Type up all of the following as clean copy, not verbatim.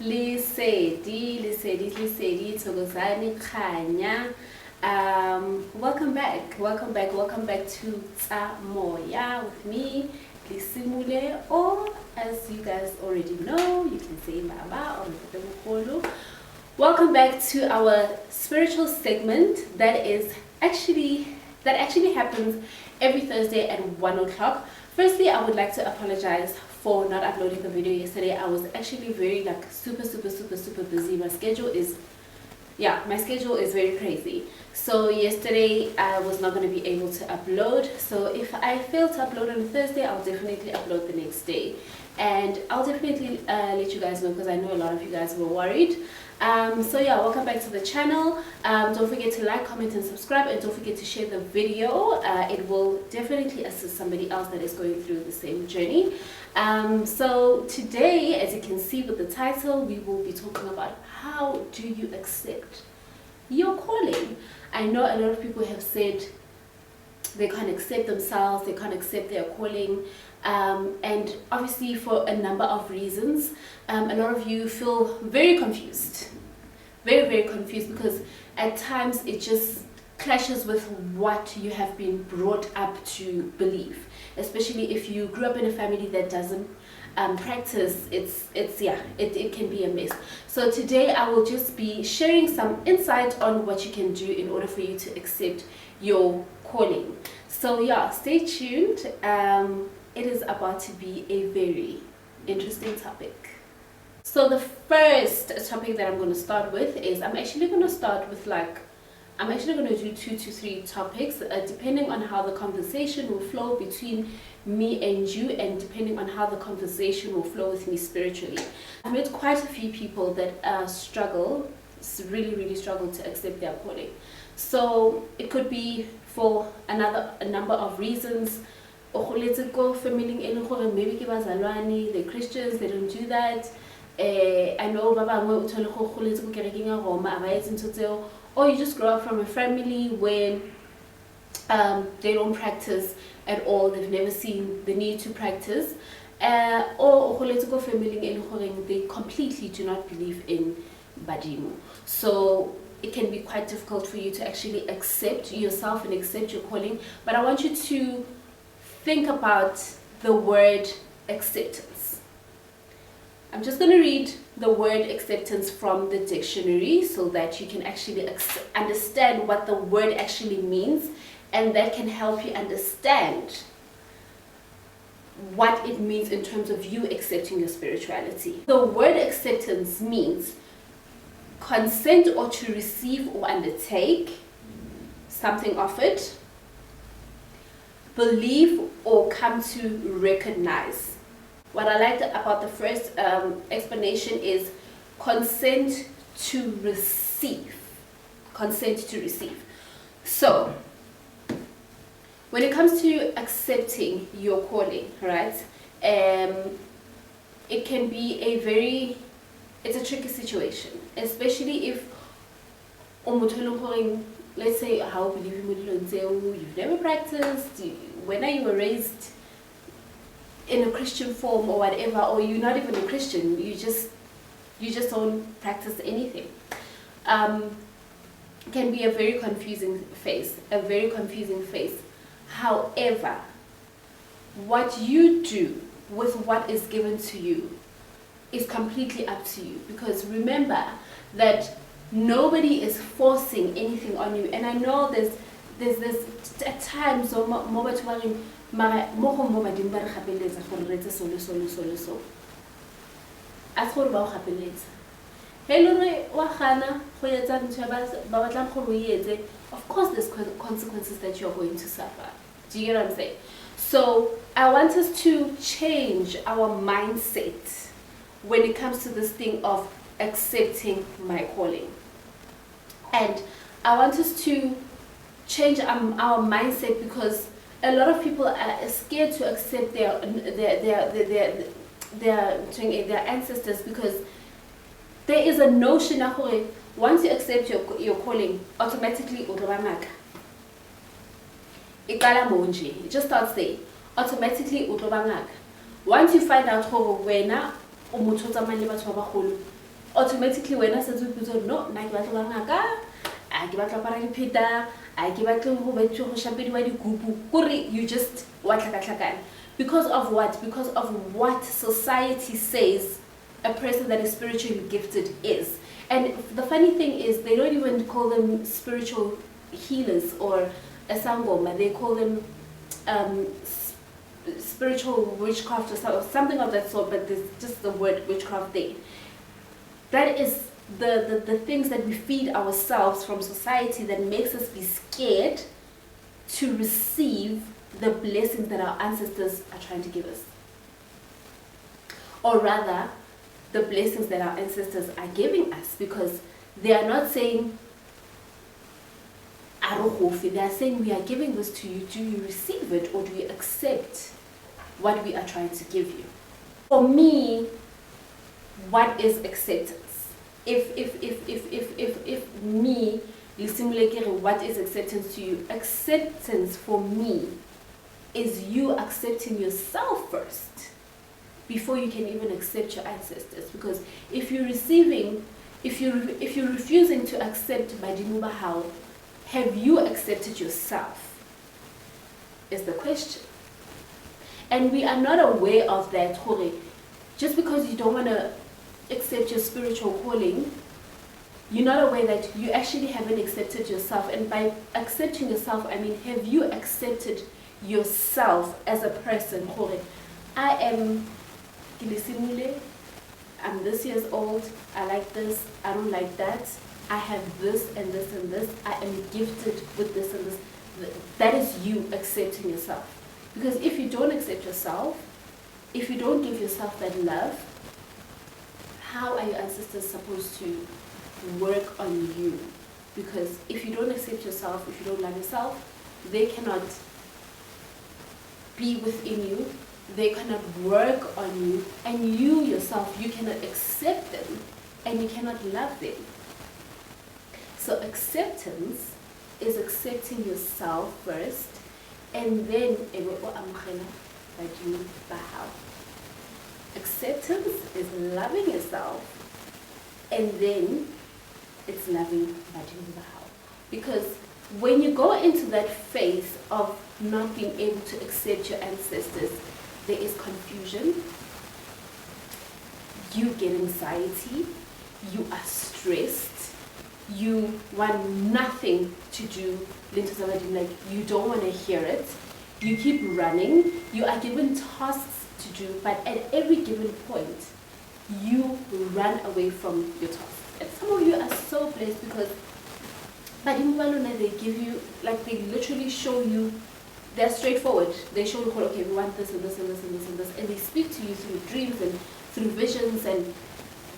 Lesedi, Thokozani, Kganya. Welcome back to Moya with me, Lisimule, or as you guys already know, you can say Mama or Mokolo. Welcome back to our spiritual segment that actually happens every Thursday at 1 o'clock. Firstly, I would like to apologize for not uploading the video yesterday. I was actually very super busy. My schedule is very crazy. So yesterday I was not going to be able to upload. So if I fail to upload on a Thursday, I'll definitely upload the next day. And I'll definitely let you guys know, because I know a lot of you guys were worried. So yeah, welcome back to the channel. Don't forget to like, comment and subscribe, and don't forget to share the video. It will definitely assist somebody else that is going through the same journey. So today, as you can see with the title, we will be talking about how do you accept your calling. I know a lot of people have said they can't accept themselves, they can't accept their calling, and obviously for a number of reasons. A lot of you feel very confused, very confused, because at times it just clashes with what you have been brought up to believe, especially if you grew up in a family that doesn't practice. It can be a mess. So today I will just be sharing some insight on what you can do in order for you to accept your calling. So yeah, stay tuned. It is about to be a very interesting topic. So the first topic that I'm going to start with is I'm actually going to do 2 to 3 topics, depending on how the conversation will flow between me and you, and depending on how the conversation will flow with me spiritually. I've met quite a few people that really struggle to accept their calling. So it could be for a number of reasons. Maybe they're Christians, they don't do that. I know or you just grow up from a family where they don't practice at all, they've never seen the need to practice, or they completely do not believe in Badimo. So it can be quite difficult for you to actually accept yourself and accept your calling. But I want you to think about the word acceptance. I'm just going to read the word acceptance from the dictionary so that you can actually understand what the word actually means, and that can help you understand what it means in terms of you accepting your spirituality. The word acceptance means consent or to receive or undertake something offered, believe or come to recognize. What I liked about the first explanation is consent to receive. Consent to receive. So, when it comes to accepting your calling, right, it can be it's a tricky situation, especially if, let's say, how you've never practiced, when you were raised in a Christian form or whatever, or you're not even a Christian, you just don't practice anything. Can be a very confusing phase. However, what you do with what is given to you is completely up to you, because remember that nobody is forcing anything on you. And I know there's at times so of course there's consequences that you're going to suffer. Do you get what I'm saying? So I want us to change our mindset when it comes to this thing of accepting my calling. And I want us to change our mindset, because a lot of people are scared to accept their ancestors, because there is a notion that once you accept your calling, automatically it just starts there. Automatically once you find out automatically when I said no, na ke batla ba ngaka, a ke batla para dipheta, a ke batla go betso go shapediwa dikupu, kore you just wa tlhakatlhakana. Because of what? Because of what society says a person that is spiritually gifted is. And the funny thing is, they don't even call them spiritual healers or a sangoma. They call them spiritual witchcraft or something of that sort, but there's just the word witchcraft there. That is the things that we feed ourselves from society that makes us be scared to receive the blessings that our ancestors are trying to give us. Or rather, the blessings that our ancestors are giving us, because they are not saying they are saying we are giving this to you. Do you receive it or do you accept what we are trying to give you? For me, what is acceptance? If me, what is acceptance to you? Acceptance for me is you accepting yourself first before you can even accept your ancestors. Because if you're refusing to accept Badinu Bahao, have you accepted yourself? Is the question. And we are not aware of that, Hore. Just because you don't want to accept your spiritual calling, you're not aware that you actually haven't accepted yourself. And by accepting yourself, I mean, have you accepted yourself as a person? Hore, I'm this years old, I like this, I don't like that, I have this and this and this, I am gifted with this and this. That is you accepting yourself. Because if you don't accept yourself, if you don't give yourself that love, how are your ancestors supposed to work on you? Because if you don't accept yourself, if you don't love yourself, they cannot be within you, they cannot work on you, and you yourself, you cannot accept them, and you cannot love them. So acceptance is accepting yourself first, and then acceptance is loving yourself, and then it's loving Bahao. Because when you go into that phase of not being able to accept your ancestors, there is confusion, you get anxiety, you are stressed, you want nothing to do, like you don't want to hear it, you keep running, you are given tasks to do, but at every given point, you run away from your tasks. And some of you are so blessed because they give you, like they literally show you, they're straightforward. They show you, okay, we want this and this and this and this and this, and they speak to you through dreams and through visions and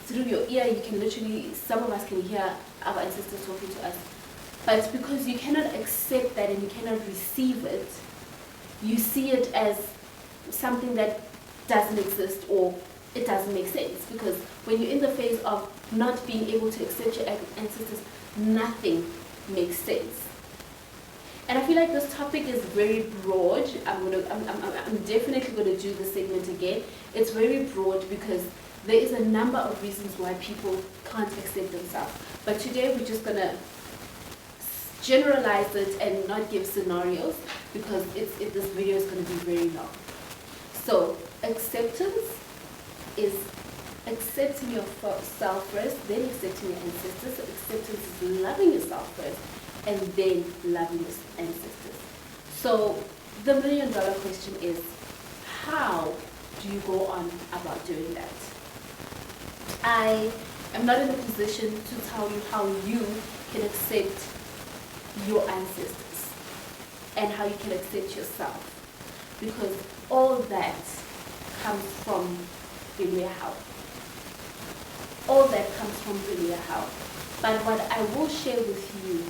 through your ear. You can literally, some of us can hear our ancestors talking to us. But because you cannot accept that and you cannot receive it, you see it as something that doesn't exist or it doesn't make sense. Because when you're in the phase of not being able to accept your ancestors, nothing makes sense. And I feel like this topic is very broad. I'm definitely going to do this segment again. It's very broad because there is a number of reasons why people can't accept themselves. But today we're just going to generalize it and not give scenarios because this video is going to be very long. So acceptance is accepting yourself first, then accepting your ancestors. So acceptance is loving yourself first, and then loving your ancestors. So the $1 million question is, how do you go on about doing that? I am not in a position to tell you how you can accept your ancestors and how you can accept yourself, because all that comes from How. All that comes from How. But what I will share with you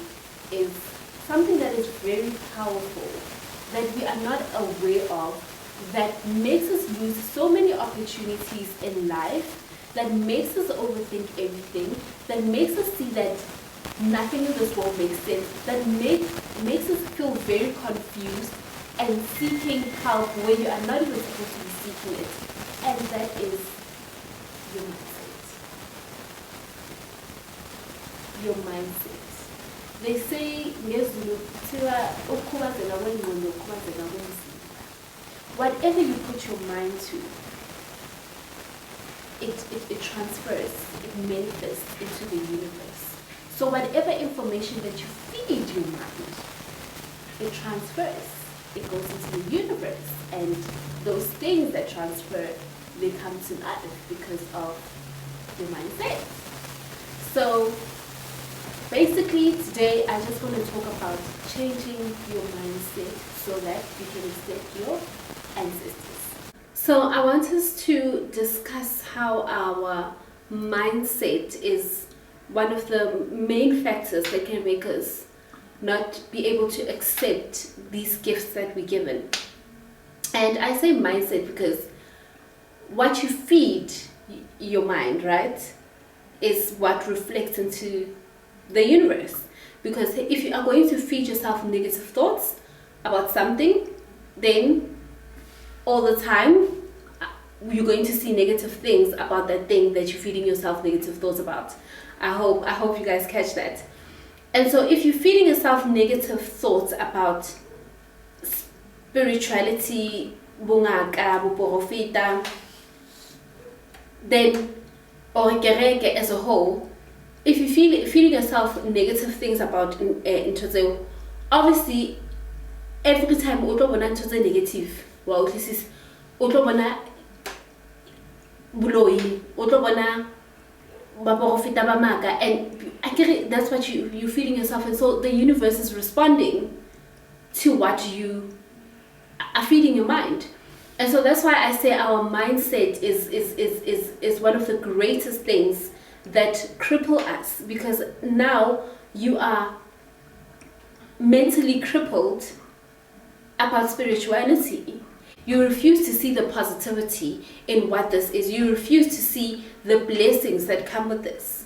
is something that is very powerful that we are not aware of, that makes us lose so many opportunities in life, that makes us overthink everything, that makes us see that nothing in this world makes sense, that makes us feel very confused and seeking help where you are not even supposed to be seeking it. And that is your mindset. your mindset. They say, whatever you put your mind to, it transfers, it manifests into the universe. So whatever information that you feed your mind, it transfers, it goes into the universe, and those things that transfer, they come to life because of your mindset. So basically today I just want to talk about changing your mindset so that you can accept your ancestors. So I want us to discuss how our mindset is one of the main factors that can make us not be able to accept these gifts that we're given. And I say mindset because what you feed your mind, right, is what reflects into the universe. Because if you are going to feed yourself negative thoughts about something, then all the time you're going to see negative things about that thing that you're feeding yourself negative thoughts about. I hope you guys catch that. And so if you're feeding yourself negative thoughts about spirituality, bungaka, buporofita, then, or kereke as a whole, if you feeding yourself negative things about Nthoze, obviously every time you want Nthoze negative, well, this is utobona buloi, utobona baporofita bamaka, and that's what you're feeding yourself, and so the universe is responding to what you are feeding your mind. And so that's why I say our mindset is one of the greatest things that cripple us, because now you are mentally crippled about spirituality. You refuse to see the positivity in what this is. You refuse to see the blessings that come with this.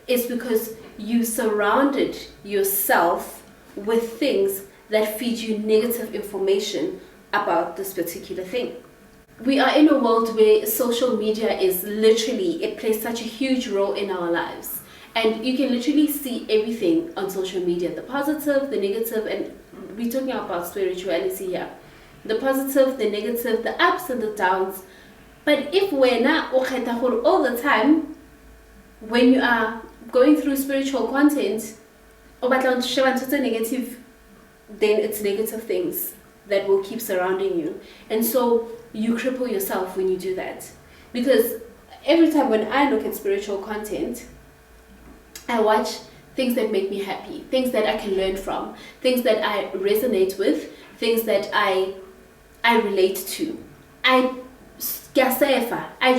It's because you surrounded yourself with things that feed you negative information about this particular thing. We are in a world where social media is literally, it plays such a huge role in our lives. And you can literally see everything on social media, the positive, the negative, and we're talking about spirituality here. The positive, the negative, the ups and the downs. But if we're not all the time, when you are going through spiritual content, negative, then it's negative things that will keep surrounding you. And so you cripple yourself when you do that. Because every time when I look at spiritual content, I watch things that make me happy, things that I can learn from, things that I resonate with, things that I relate to. I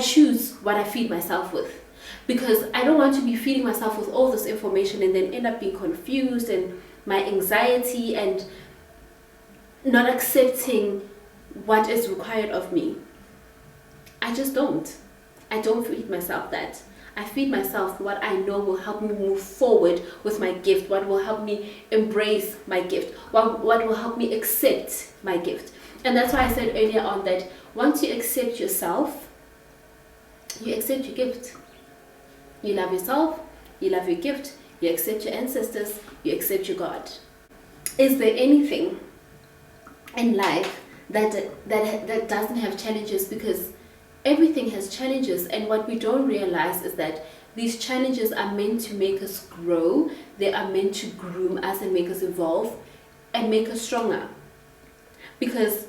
choose what I feed myself with, because I don't want to be feeding myself with all this information and then end up being confused and my anxiety and not accepting what is required of me. I just don't. I don't feed myself that. I feed myself what I know will help me move forward with my gift, what will help me embrace my gift, what will help me accept my gift. And that's why I said earlier on that once you accept yourself, you accept your gift. You love yourself, you love your gift, you accept your ancestors, you accept your God. Is there anything in life that doesn't have challenges? Because everything has challenges, and what we don't realize is that these challenges are meant to make us grow. They are meant to groom us and make us evolve and make us stronger. Because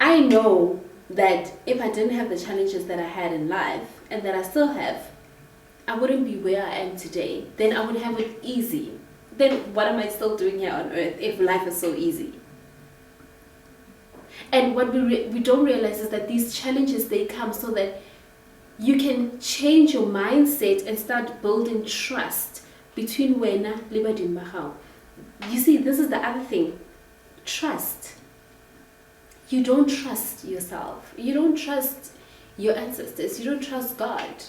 I know that if I didn't have the challenges that I had in life and that I still have, I wouldn't be where I am today. Then I would have it easy. Then what am I still doing here on earth if life is so easy? And what we don't realize is that these challenges, they come so that you can change your mindset and start building trust between wena and badimo ba gago. You see, this is the other thing. Trust. You don't trust yourself. You don't trust your ancestors. You don't trust God.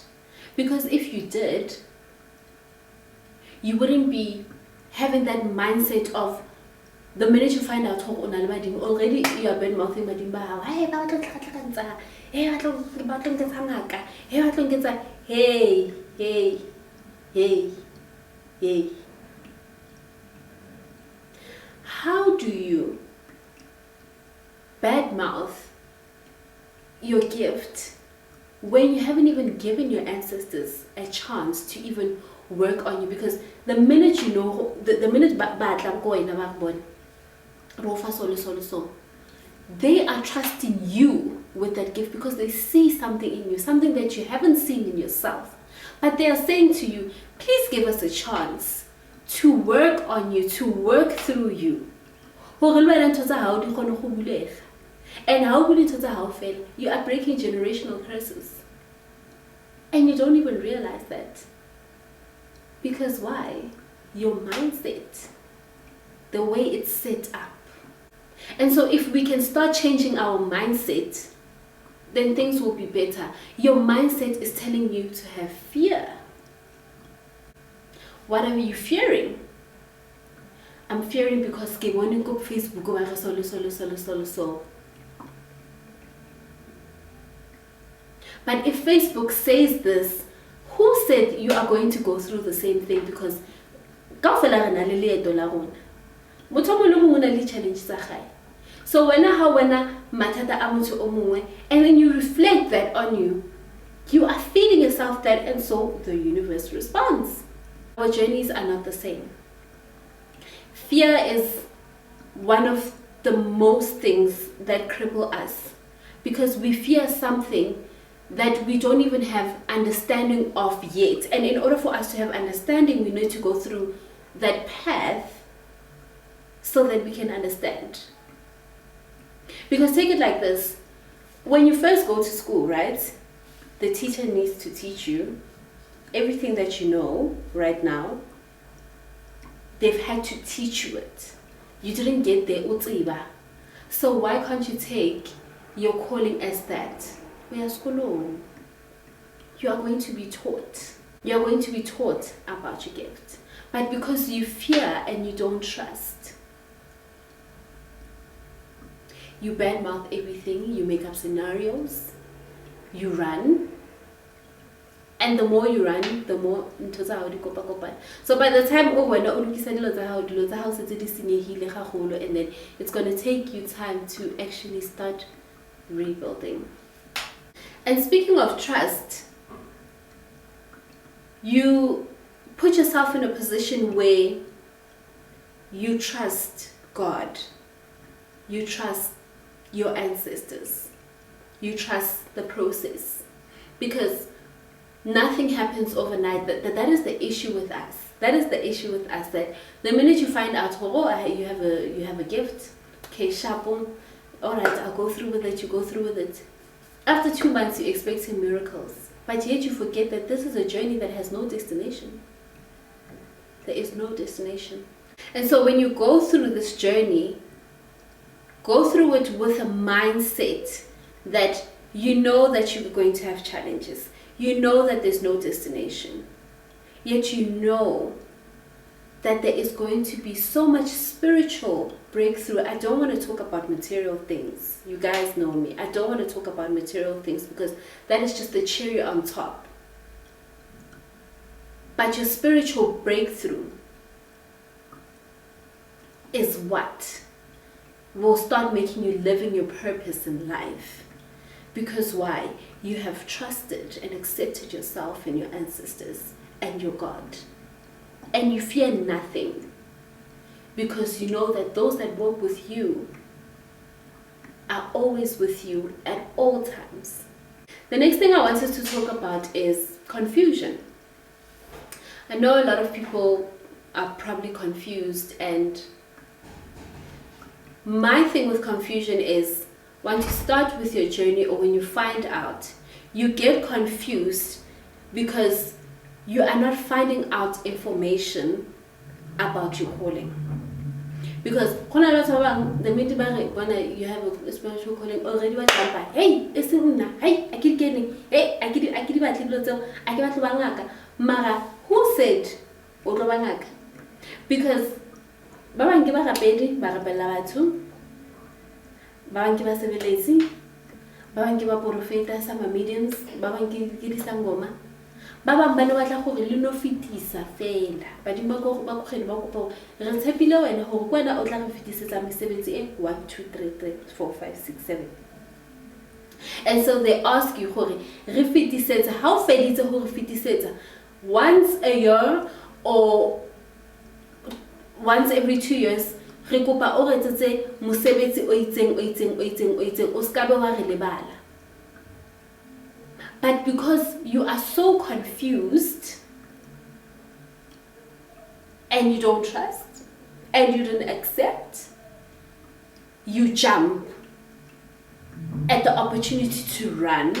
Because if you did, you wouldn't be having that mindset of the minute you find out already you are bad mouthing badimo ba gago. Hey, ba tlo tlhatlhakantsha. Hey, ba tlo nketsa ngaka. Hey, ba tlo nketsa. Hey. how do you badmouth your gift when you haven't even given your ancestors a chance to even work on you? Because the minute you know, the minute they are trusting you with that gift because they see something in you, something that you haven't seen in yourself. But they are saying to you, please give us a chance to work on you, to work through you. And how you are breaking generational curses. And you don't even realize that. Because why? Your mindset, the way it's set up. And so if we can start changing our mindset, then things will be better. Your mindset is telling you to have fear. What are you fearing? I'm fearing because Facebook. But if Facebook says this, who said you are going to go through the same thing? Because so when matata amutu omungwe, and then you reflect that on you, you are feeding yourself that, and so the universe responds. Our journeys are not the same. Fear is one of the most things that cripple us because we fear something that we don't even have understanding of yet. And in order for us to have understanding, we need to go through that path so that we can understand. Because take it like this, when you first go to school, right, the teacher needs to teach you everything that you know right now. They've had to teach you it. You didn't get there utiba. So why can't you take your calling as that? You are going to be taught. You are going to be taught about your gift. But because you fear and you don't trust, you badmouth everything, you make up scenarios, you run, and the more you run, the more so by the time and then it's going to take you time to actually start rebuilding. And speaking of trust, you put yourself in a position where you trust God, you trust your ancestors, you trust the process, because nothing happens overnight. That is the issue with us. That is the issue with us, that the minute you find out, oh, you have a gift, okay, sharpon, all right, I'll go through with it, you go through with it. After 2 months, you're expecting miracles, but yet you forget that this is a journey that has no destination. There is no destination. And so when you go through this journey, go through it with a mindset that you know that you're going to have challenges. You know that there's no destination. Yet you know that there is going to be so much spiritual breakthrough. I don't want to talk about material things. You guys know me. I don't want to talk about material things because that is just the cherry on top. But your spiritual breakthrough is what will start making you live in your purpose in life. Because why? You have trusted and accepted yourself and your ancestors and your God. And you fear nothing. Because you know that those that walk with you are always with you at all times. The next thing I wanted to talk about is confusion. I know a lot of people are probably confused, and my thing with confusion is once you start with your journey or when you find out, you get confused because you are not finding out information about your calling. Because the minute you have a spiritual calling already, hey, hey, I keep getting, hey, I keep Mara, who said because babangi ba rapedi ba rapela batho, babangi ba sebeletse, babangi ba profeta, some mediums, babangi ke disangoma, ba bang ba ne batla gore le no fetisa fela badimo go ba go kgene ba go re tshepile wena gore kwena o tla re fetisetsa mesebetsi e 1 2 3 4 5 6 7. And so they ask you gore re fetisetsa how feditse gore fetisetsa once a year or once every 2 years. Re kopa o retsetse mosebetsi o itseng o ska be wa re lebala. But because you are so confused and you don't trust and you don't accept, you jump at the opportunity to run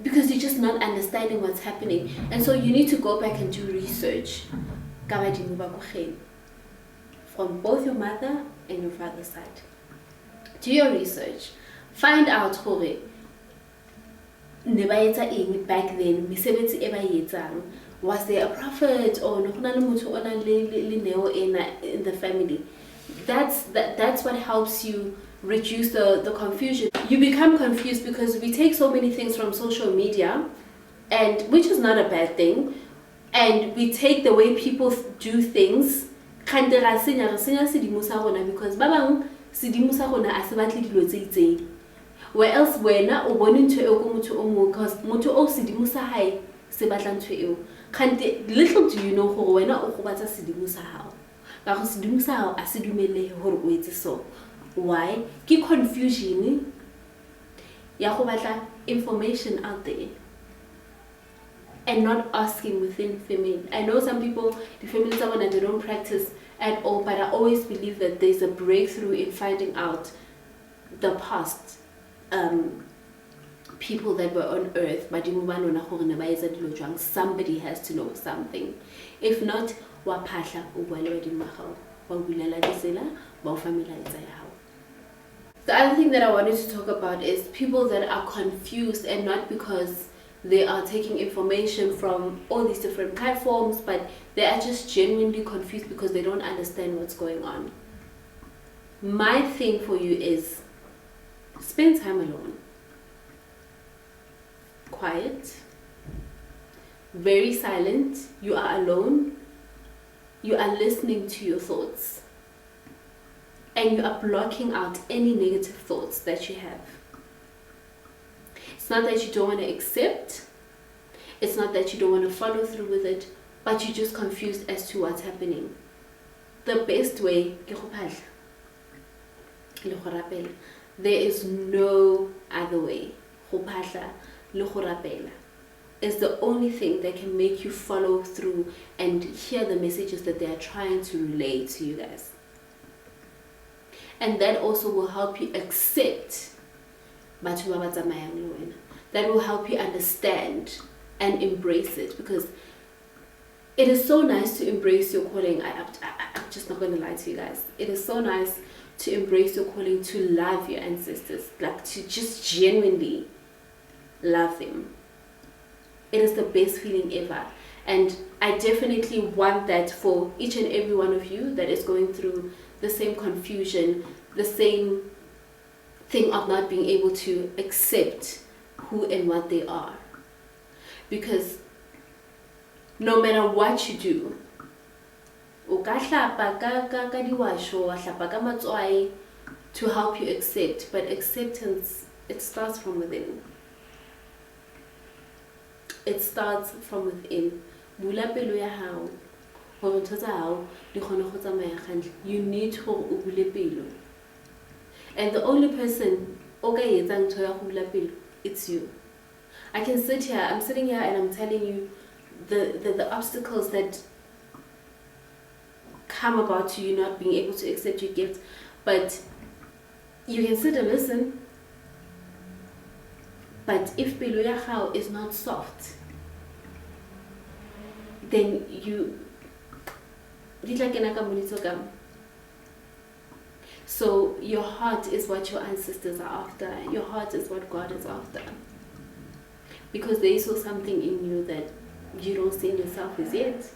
because you're just not understanding what's happening. And so you need to go back and do research from both your mother and your father's side. Do your research. Find out hore ne ba etsa eng back then, mesebetsi e ba etsang. Was there a prophet or no hona le motho o nang le neo in the family? That's what helps you reduce the confusion. You become confused because we take so many things from social media, and which is not a bad thing, and we take the way people do things. Because ba bang sedimo sa rona a se batle dilo tse itseng, where else wena o bone ntho eo go motho o mong cause motho o sedimo sa hae se batla ntho eo. Little do you know gore wena o go batla sedimo sa hao ka go sedimo sa hao a se dumelle gore o etse so. Why? Ke confusion ya go batla information out there and not asking within family. I know some people, the families are one, they don't practice at all, but I always believe that there's a breakthrough in finding out the past people that were on earth. Somebody has to know something. If not, the other thing that I wanted to talk about is people that are confused, and not because they are taking information from all these different platforms, but they are just genuinely confused because they don't understand what's going on. My thing for you is spend time alone. Quiet. Very silent. You are alone. You are listening to your thoughts. And you are blocking out any negative thoughts that you have. It's not that you don't want to accept. It's not that you don't want to follow through with it, but you're just confused as to what's happening. The best way, there is no other way. Is the only thing that can make you follow through and hear the messages that they are trying to relay to you guys. And that also will help you accept. That will help you understand and embrace it, because it is so nice to embrace your calling. I'm just not going to lie to you guys. It is so nice to embrace your calling, to love your ancestors, like to just genuinely love them. It is the best feeling ever. And I definitely want that for each and every one of you that is going through the same confusion, the same thing of not being able to accept who and what they are. Because no matter what you do, to help you accept, but acceptance, it starts from within. It starts from within. You need to. And the only person it's you. I can sit here, I'm sitting here and I'm telling you the obstacles that come about to you not being able to accept your gift, but you can sit and listen. But if pelo ya gago is not soft, then you so your heart is what your ancestors are after. Your heart is what God is after. Because there is also something in you that you don't see in yourself as yet.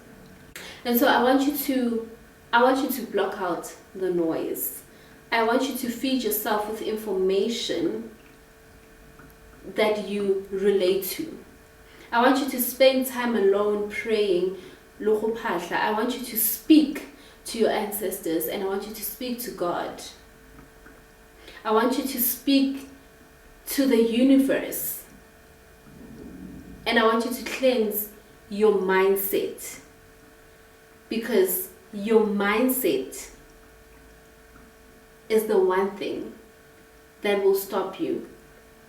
And so I want you to block out the noise. I want you to feed yourself with information that you relate to. I want you to spend time alone praying. I want you to speak to your ancestors, and I want you to speak to God. I want you to speak to the universe, and I want you to cleanse your mindset, because your mindset is the one thing that will stop you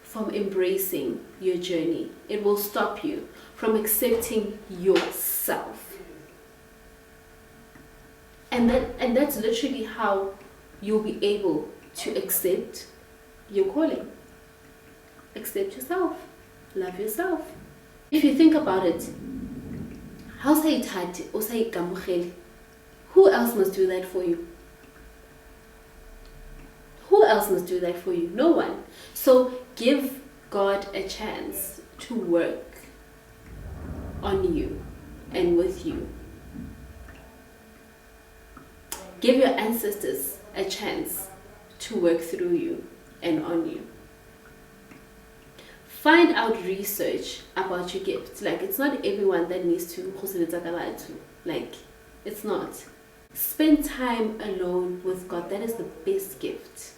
from embracing your journey. It will stop you from accepting yourself. And that's literally how you'll be able to accept your calling. Accept yourself. Love yourself. If you think about it, who else must do that for you? Who else must do that for you? No one. So give God a chance to work on you and with you. Give your ancestors a chance to work through you and on you. Find out research about your gifts. Like, it's not everyone that needs to, like, it's not. Spend time alone with God. That is the best gift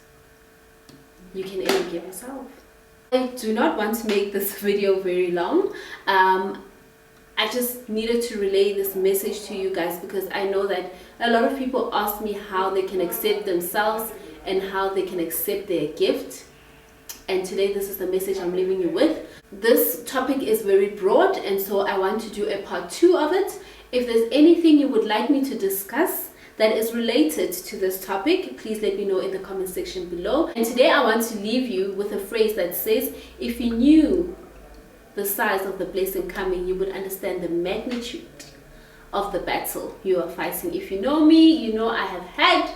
you can ever give yourself. I do not want to make this video very long. I just needed to relay this message to you guys, because I know that a lot of people ask me how they can accept themselves and how they can accept their gift. And today this is the message I'm leaving you with. This topic is very broad, and so I want to do a part 2 of it. If there's anything you would like me to discuss that is related to this topic, please let me know in the comment section below. And today I want to leave you with a phrase that says, if you knew the size of the blessing coming, you would understand the magnitude of the battle you are fighting. If you know me, you know I have had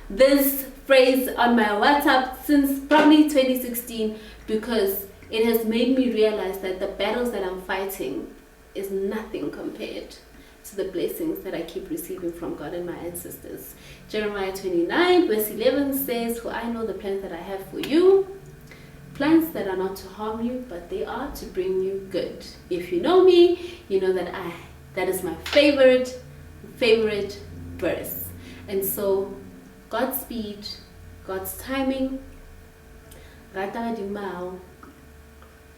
this phrase on my WhatsApp since probably 2016, because it has made me realize that the battles that I'm fighting is nothing compared to the blessings that I keep receiving from God and my ancestors. Jeremiah 29 verse 11 says, for I know the plans that I have for you, plans that are not to harm you, but they are to bring you good. If you know me, you know that that is my favorite verse. And so God's speed, God's timing, rata dimao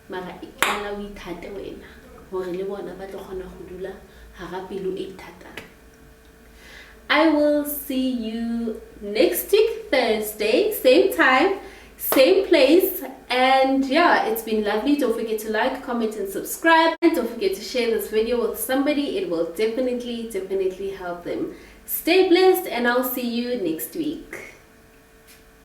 mara ikala o ithate wena hore le bona ba tlo kgona go dula hara pelo e thata. I will see you next week Thursday, same time, same place. And yeah, it's been lovely. Don't forget to like, comment and subscribe, and don't forget to share this video with somebody. It will definitely help them. Stay blessed, and I'll see you next week.